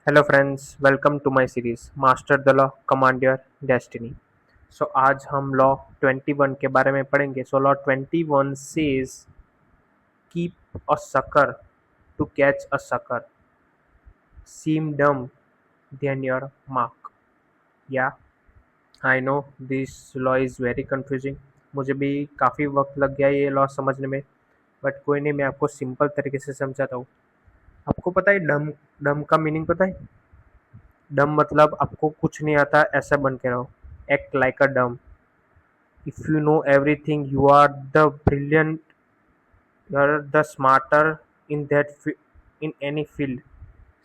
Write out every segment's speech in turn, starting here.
Hello friends, welcome to my series master the law command your destiny. So आज हम law 21 के बारे में पढ़ेंगे। So law 21 says keep a sucker to catch a sucker, seem dumb than your mark। या I know this law is very confusing. मुझे भी काफ़ी वक्त लग गया ये लॉ समझने में, बट कोई नहीं, मैं आपको सिंपल तरीके से समझाता हूँ। आपको पता है डम डम का मीनिंग पता है? डम मतलब आपको कुछ नहीं आता ऐसा बन के रहो। Act like a dumb. If you know everything you are the brilliant, you are the smarter in that in any field.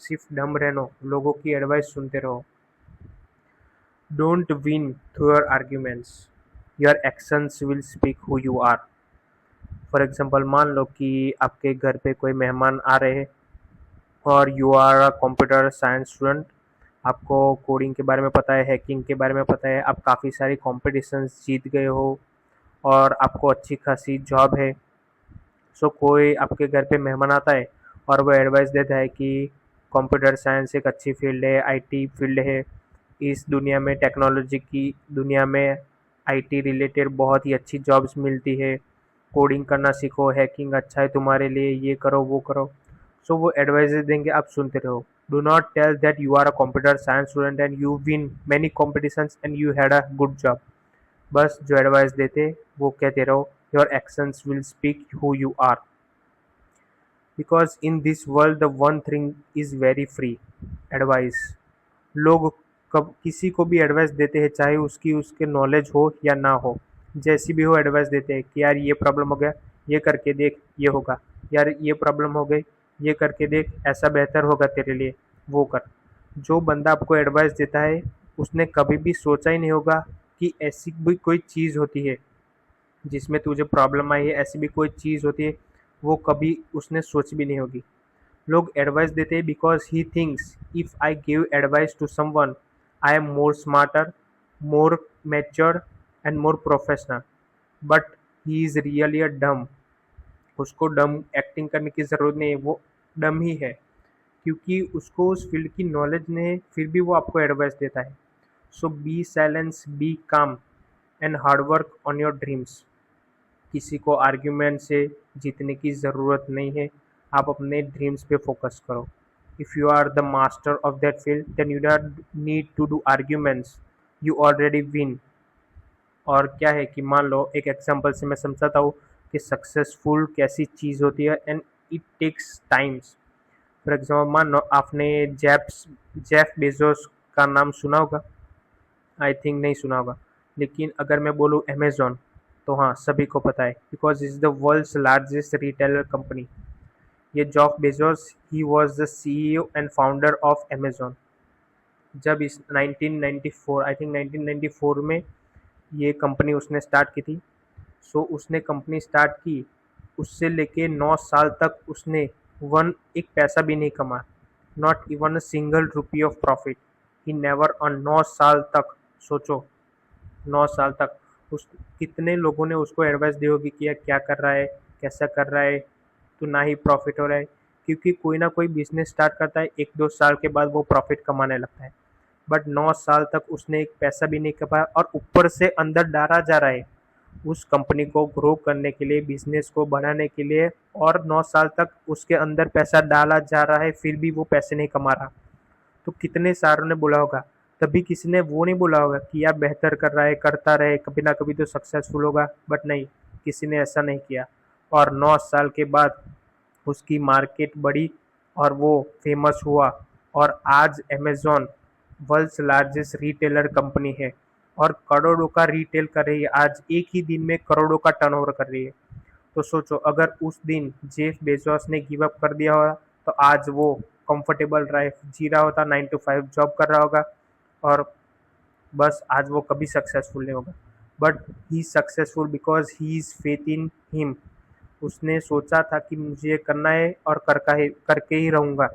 सिर्फ डम रहना, लोगों की एडवाइस सुनते रहो। Don't win through your arguments, your actions will speak who you are. For example, मान लो कि आपके घर पे कोई मेहमान आ रहे हैं और you are a computer science student. आपको कोडिंग के बारे में पता है, हैकिंग के बारे में पता है, आप काफ़ी सारी कॉम्पिटिशन्स जीत गए हो और आपको अच्छी खासी जॉब है। सो कोई आपके घर पे मेहमान आता है और वो एडवाइस देता है कि कंप्यूटर साइंस एक अच्छी फील्ड है, आईटी फील्ड है। इस दुनिया में, टेक्नोलॉजी की दुनिया में, आईटी रिलेटेड बहुत ही अच्छी जॉब्स मिलती है। कोडिंग करना सीखो, हैकिंग अच्छा है तुम्हारे लिए, ये करो वो करो। सो वो एडवाइजेस देंगे, आप सुनते रहो। Do not tell that you are a computer science student and you win many competitions and you had a good job. बस जो एडवाइस देते वो कहते रहो, your actions will speak who you are. Because in this world the one thing is very free, advice. लोग कब किसी को भी एडवाइस देते हैं, चाहे उसकी उसके नॉलेज हो या ना हो, जैसी भी हो एडवाइस देते हैं कि यार ये प्रॉब्लम हो गया, ये करके देख ये होगा। यार ये प्रॉब्लम हो गई, ये करके देख ऐसा बेहतर होगा तेरे लिए, वो कर। जो बंदा आपको एडवाइस देता है उसने कभी भी सोचा ही नहीं होगा कि ऐसी भी कोई चीज़ होती है जिसमें तुझे प्रॉब्लम आई है, ऐसी भी कोई चीज़ होती है, वो कभी उसने सोची भी नहीं होगी। लोग एडवाइस देते हैं because he thinks if I give advice to someone I am more smarter, more mature and more professional. But he is really a dumb. उसको डम एक्टिंग करने की ज़रूरत नहीं है, वो डम ही है, क्योंकि उसको उस फील्ड की नॉलेज नहीं है, फिर भी वो आपको एडवाइस देता है। सो बी साइलेंस, बी काम and hard work on your dreams. किसी को आर्ग्यूमेंट से जीतने की ज़रूरत नहीं है, आप अपने ड्रीम्स पे फोकस करो। If you are the master of that field then you don't need to do arguments, you already win. और क्या है कि मान लो, एक एग्जांपल से मैं समझाता हूँ कि सक्सेसफुल कैसी चीज़ होती है and it takes times. For example, मान लो आपने जेफ बेजोस का नाम सुना होगा। आई थिंक नहीं सुना होगा, लेकिन अगर मैं बोलूँ अमेजोन, तो हाँ, सभी को पता है because is the world's largest retailer company. ये Jeff Bezos, he was the CEO and founder of Amazon. जब इस 1994, आई थिंक 1994 में ये कंपनी उसने स्टार्ट की थी। सो उसने कंपनी स्टार्ट की, उससे लेके 9 साल तक उसने वन एक पैसा भी नहीं कमा, not even a single rupee of profit. He never on 9 साल तक। सोचो, 9 साल तक उस कितने लोगों ने उसको एडवाइस दी होगी कि यार क्या कर रहा है, कैसा कर रहा है, तो ना ही प्रॉफिट हो रहा है। क्योंकि कोई ना कोई बिजनेस स्टार्ट करता है, 1-2 साल के बाद वो प्रॉफिट कमाने लगता है। बट 9 साल तक उसने एक पैसा भी नहीं कमाया और ऊपर से अंदर डाला जा रहा है उस कंपनी को ग्रो करने के लिए, बिजनेस को बढ़ाने के लिए। और 9 साल तक उसके अंदर पैसा डाला जा रहा है, फिर भी वो पैसे नहीं कमा रहा। तो कितने सारों ने बोला होगा, तभी किसी ने वो नहीं बोला होगा कि यार बेहतर कर रहा है, करता रहे, कभी ना कभी तो सक्सेसफुल होगा। बट नहीं, किसी ने ऐसा नहीं किया। और 9 साल के बाद उसकी मार्केट बढ़ी और वो फेमस हुआ। और आज Amazon world's largest retailer company है और करोड़ों का रिटेल कर रही है। आज एक ही दिन में करोड़ों का टर्नओवर कर रही है। तो सोचो, अगर उस दिन जेफ बेजोस ने गिव अप कर दिया होगा तो आज वो कंफर्टेबल लाइफ जी रहा होता, 9 to 5 जॉब कर रहा होगा और बस आज वो कभी सक्सेसफुल नहीं होगा। But he is successful because he is faith in him. उसने सोचा था कि मुझे ये करना है और करके ही रहूँगा।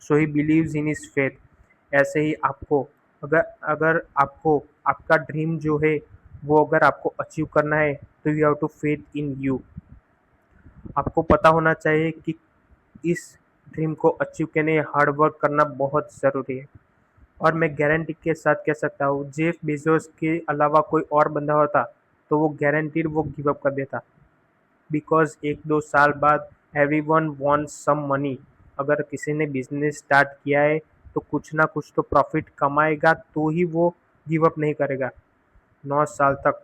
So he believes in his faith. ऐसे ही आपको, अगर अगर आपको आपका ड्रीम जो है वो अगर आपको अचीव करना है तो you have to faith in you. आपको पता होना चाहिए कि इस ड्रीम को अचीव करने हार्ड वर्क करना बहुत ज़रूरी है। और मैं गारंटी के साथ कह सकता हूँ, जेफ बेजोस के अलावा कोई और बंदा होता तो वो गारंटीड वो गिव अप कर देता, बिकॉज 1-2 साल बाद एवरीवन वांट्स सम मनी। अगर किसी ने बिजनेस स्टार्ट किया है तो कुछ ना कुछ तो प्रॉफिट कमाएगा, तो ही वो गिव अप नहीं करेगा 9 साल तक।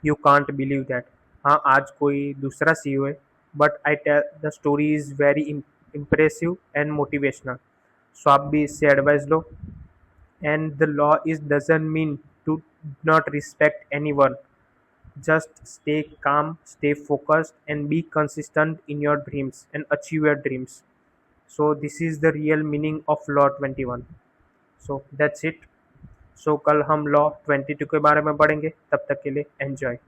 You can't believe that. हाँ, आज कोई दूसरा सीईओ है, but I tell the story is very impressive and motivational. So आप भी इससे एडवाइस लो। And the law is doesn't mean to not respect anyone, just stay calm, stay focused, and be consistent in your dreams and achieve your dreams. So this is the real meaning of law 21. So that's it. So कल हम law 22 के बारे में पढ़ेंगे, तब तक के लिए एंजॉय।